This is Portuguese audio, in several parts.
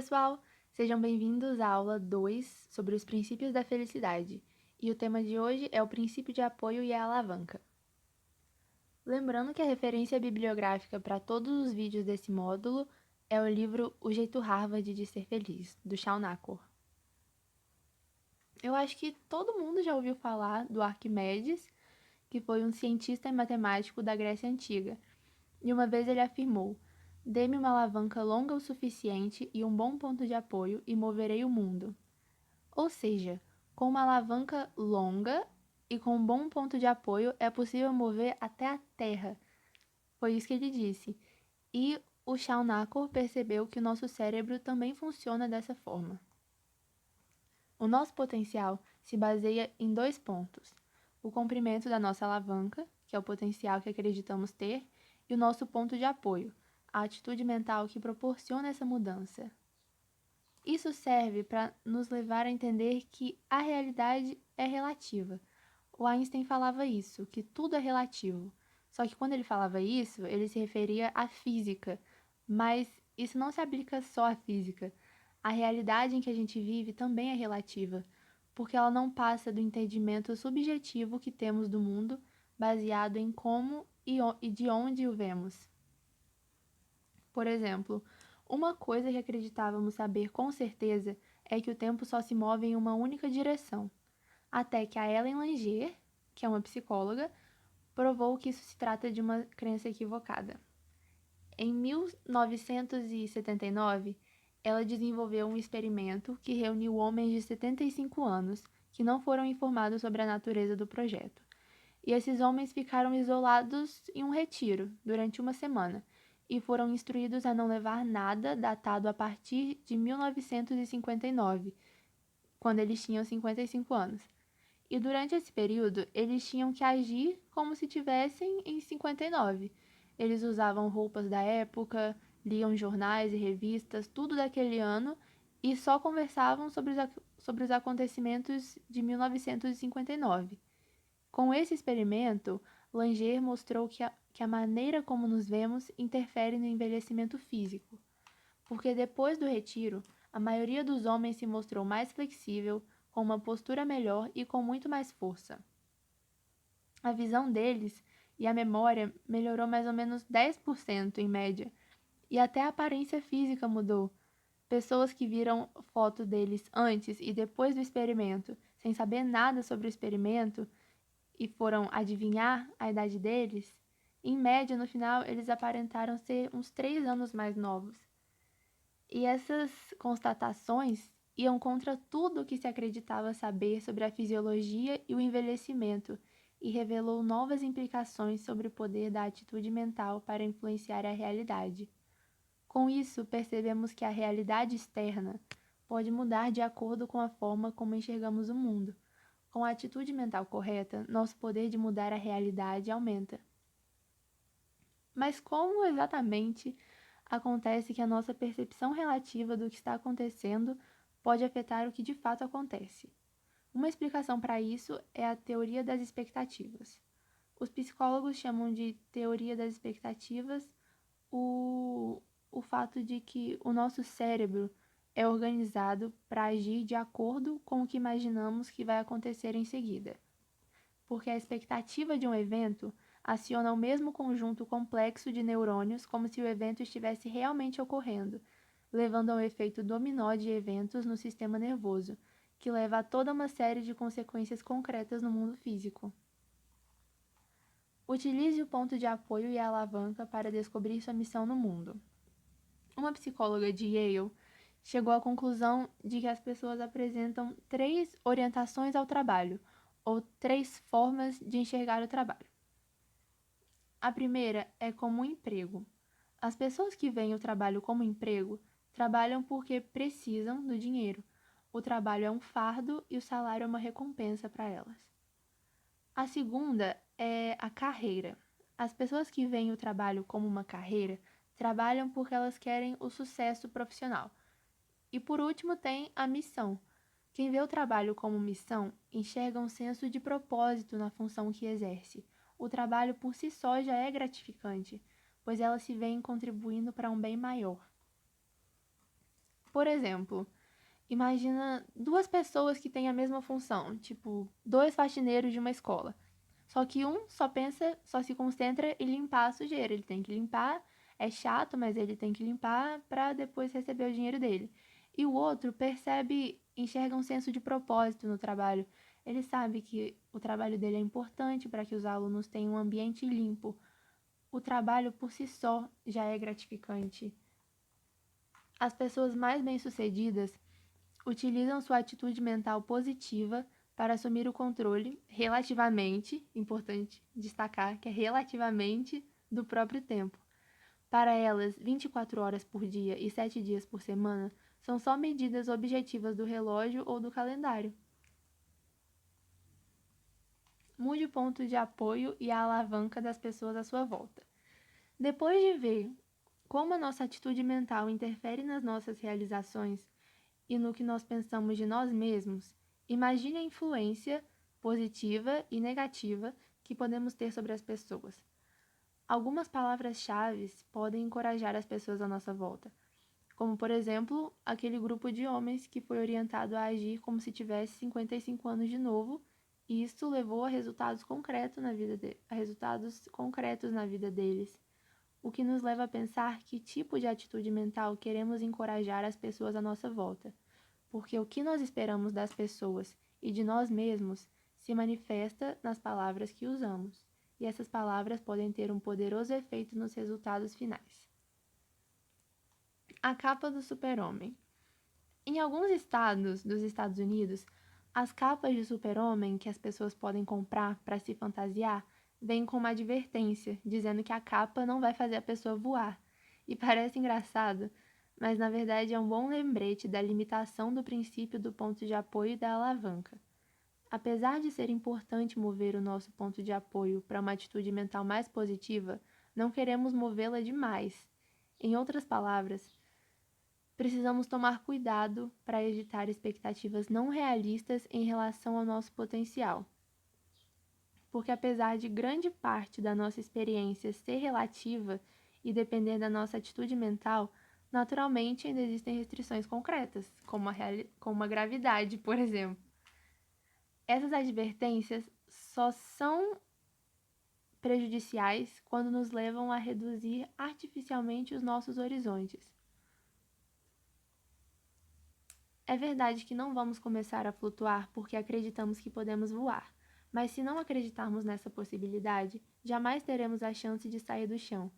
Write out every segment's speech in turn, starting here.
pessoal! Sejam bem-vindos à aula 2 sobre os princípios da felicidade. E o tema de hoje é o princípio de apoio e a alavanca. Lembrando que a referência bibliográfica para todos os vídeos desse módulo é o livro O Jeito Harvard de Ser Feliz, do Shawn Achor. Eu acho que todo mundo já ouviu falar do Arquimedes, que foi um cientista e matemático da Grécia Antiga. E uma vez ele afirmou: "Dê-me uma alavanca longa o suficiente e um bom ponto de apoio e moverei o mundo." Ou seja, com uma alavanca longa e com um bom ponto de apoio é possível mover até a Terra. Foi isso que ele disse. E o Shawn Achor percebeu que o nosso cérebro também funciona dessa forma. O nosso potencial se baseia em 2 pontos: o comprimento da nossa alavanca, que é o potencial que acreditamos ter, e o nosso ponto de apoio, a atitude mental que proporciona essa mudança. Isso serve para nos levar a entender que a realidade é relativa. O Einstein falava isso, que tudo é relativo. Só que quando ele falava isso, ele se referia à física, mas isso não se aplica só à física. A realidade em que a gente vive também é relativa, porque ela não passa do entendimento subjetivo que temos do mundo, baseado em como e de onde o vemos. Por exemplo, uma coisa que acreditávamos saber com certeza é que o tempo só se move em uma única direção, até que a Ellen Langer, que é uma psicóloga, provou que isso se trata de uma crença equivocada. Em 1979, ela desenvolveu um experimento que reuniu homens de 75 anos que não foram informados sobre a natureza do projeto. E esses homens ficaram isolados em um retiro durante uma semana e foram instruídos a não levar nada datado a partir de 1959, quando eles tinham 55 anos. E durante esse período, eles tinham que agir como se tivessem em 59. Eles usavam roupas da época, liam jornais e revistas, tudo daquele ano, e só conversavam sobre os acontecimentos de 1959. Com esse experimento, Langer mostrou que a maneira como nos vemos interfere no envelhecimento físico, porque depois do retiro, a maioria dos homens se mostrou mais flexível, com uma postura melhor e com muito mais força. A visão deles e a memória melhorou mais ou menos 10% em média, e até a aparência física mudou. Pessoas que viram foto deles antes e depois do experimento, sem saber nada sobre o experimento, e foram adivinhar a idade deles, em média, no final, eles aparentaram ser uns 3 anos mais novos. E essas constatações iam contra tudo o que se acreditava saber sobre a fisiologia e o envelhecimento, e revelou novas implicações sobre o poder da atitude mental para influenciar a realidade. Com isso, percebemos que a realidade externa pode mudar de acordo com a forma como enxergamos o mundo. Com a atitude mental correta, nosso poder de mudar a realidade aumenta. Mas como exatamente acontece que a nossa percepção relativa do que está acontecendo pode afetar o que de fato acontece? Uma explicação para isso é a teoria das expectativas. Os psicólogos chamam de teoria das expectativas o fato de que o nosso cérebro é organizado para agir de acordo com o que imaginamos que vai acontecer em seguida, porque a expectativa de um evento aciona o mesmo conjunto complexo de neurônios como se o evento estivesse realmente ocorrendo, levando a um efeito dominó de eventos no sistema nervoso, que leva a toda uma série de consequências concretas no mundo físico. Utilize o ponto de apoio e a alavanca para descobrir sua missão no mundo. Uma psicóloga de Yale chegou à conclusão de que as pessoas apresentam 3 orientações ao trabalho, ou 3 formas de enxergar o trabalho. A primeira é como um emprego. As pessoas que veem o trabalho como emprego trabalham porque precisam do dinheiro. O trabalho é um fardo e o salário é uma recompensa para elas. A segunda é a carreira. As pessoas que veem o trabalho como uma carreira trabalham porque elas querem o sucesso profissional. E por último tem a missão. Quem vê o trabalho como missão enxerga um senso de propósito na função que exerce. O trabalho por si só já é gratificante, pois elas se veem contribuindo para um bem maior. Por exemplo, imagina duas pessoas que têm a mesma função, tipo, dois faxineiros de uma escola. Só que um só se concentra em limpar a sujeira. Ele tem que limpar, é chato, mas ele tem que limpar para depois receber o dinheiro dele. E o outro percebe, enxerga um senso de propósito no trabalho. Ele sabe que o trabalho dele é importante para que os alunos tenham um ambiente limpo. O trabalho por si só já é gratificante. As pessoas mais bem-sucedidas utilizam sua atitude mental positiva para assumir o controle, relativamente, importante destacar que é relativamente, do próprio tempo. Para elas, 24 horas por dia e 7 dias por semana são só medidas objetivas do relógio ou do calendário. Mude o ponto de apoio e a alavanca das pessoas à sua volta. Depois de ver como a nossa atitude mental interfere nas nossas realizações e no que nós pensamos de nós mesmos, imagine a influência positiva e negativa que podemos ter sobre as pessoas. Algumas palavras-chave podem encorajar as pessoas à nossa volta, como, por exemplo, aquele grupo de homens que foi orientado a agir como se tivesse 55 anos de novo, e isso levou a resultados concretos na vida deles, o que nos leva a pensar que tipo de atitude mental queremos encorajar as pessoas à nossa volta, porque o que nós esperamos das pessoas e de nós mesmos se manifesta nas palavras que usamos, e essas palavras podem ter um poderoso efeito nos resultados finais. A capa do super-homem. Em alguns estados dos Estados Unidos, as capas de super-homem que as pessoas podem comprar para se fantasiar vêm com uma advertência, dizendo que a capa não vai fazer a pessoa voar. E parece engraçado, mas na verdade é um bom lembrete da limitação do princípio do ponto de apoio e da alavanca. Apesar de ser importante mover o nosso ponto de apoio para uma atitude mental mais positiva, não queremos movê-la demais. Em outras palavras, precisamos tomar cuidado para evitar expectativas não realistas em relação ao nosso potencial. Porque apesar de grande parte da nossa experiência ser relativa e depender da nossa atitude mental, naturalmente ainda existem restrições concretas, como a gravidade, por exemplo. Essas advertências só são prejudiciais quando nos levam a reduzir artificialmente os nossos horizontes. É verdade que não vamos começar a flutuar porque acreditamos que podemos voar, mas se não acreditarmos nessa possibilidade, jamais teremos a chance de sair do chão.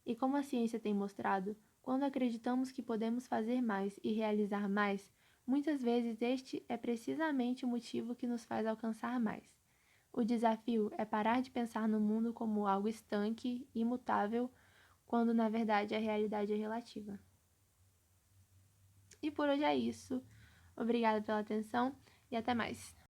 E como a ciência tem mostrado, quando acreditamos que podemos fazer mais e realizar mais, muitas vezes este é precisamente o motivo que nos faz alcançar mais. O desafio é parar de pensar no mundo como algo estanque, imutável, quando na verdade a realidade é relativa. E por hoje é isso. Obrigada pela atenção e até mais.